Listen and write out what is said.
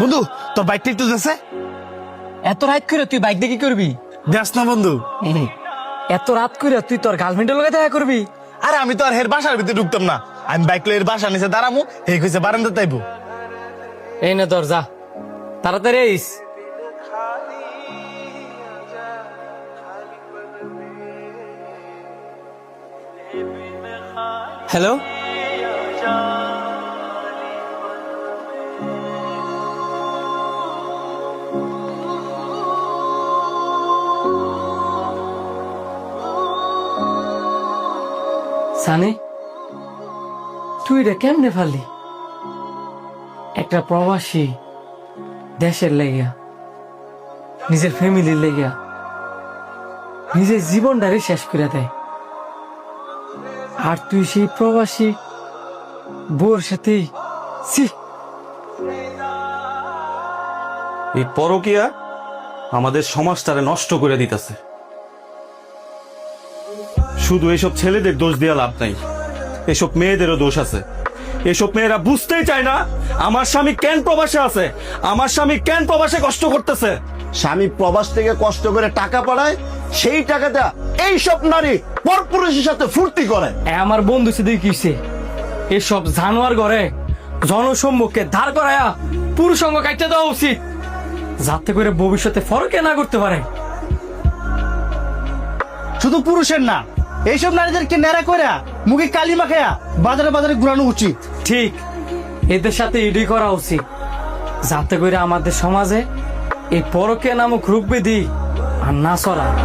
বন্ধু তোর বাইকটা একটু দেশে এত রাত করে তুই বাইক দিয়ে কি করবি? দেখ না বন্ধু। এত রাত করে তুই তোর গার্লফ্রেন্ডের লগে দেখা করবি? আরে আমি তো আর হের বাসার ভিতরে ঢুকতাম না, আমি বাইক লয়ে এর বাসা নিচে দাঁড়ামু, হে কইছে বারান্দা তাইবো। এই না দরজা তাড়াতাড়ি আইস। হ্যালো, সানি তুই রে কেমনে ফালি? একটা প্রবাসী দেশের লেগিয়া, নিজের ফ্যামিলির লেগিয়া নিজের জীবনটারে শেষ করে দেয়, আর তুই সেই প্রবাসী বউর সাথেই ছি। এই পরকিয়া আমাদের সমাজটারে নষ্ট করে দিতেছে। শুধু এসব ছেলেদের দোষ দেওয়া লাভ নাই, এসব মেয়েদেরও দোষ আছে। এসব মেয়েরা বুঝতেই চায় না আমার স্বামী কেন প্রবাসে আছে, আমার স্বামী কেন প্রবাসে কষ্ট করতেছে। স্বামী প্রবাস থেকে কষ্ট করে টাকা পাঠায়, সেই টাকাটা এইসব নারী পরপুরুষের সাথে ফুর্তি করে। আমার বন্ধু সেদিকে কিসে এসব জানোয়ার ঘরে জনসম্মুখে ধার করায়া পুরুষঙ্গ কাটতে দেওয়া উচিত, যাতে করে ভবিষ্যতে ফরকে না করতে পারে। শুধু পুরুষের না, এইসব নারীদেরকে নেড়া করে মুখে কালি মাখায়া বাজারে বাজারে ঘুরানো উচিত। ঠিক, এদের সাথে এডি করা উচিত, যাতে করে আমাদের সমাজে এই পরকে নামক রূপ বেদি আর না ছড়ায়।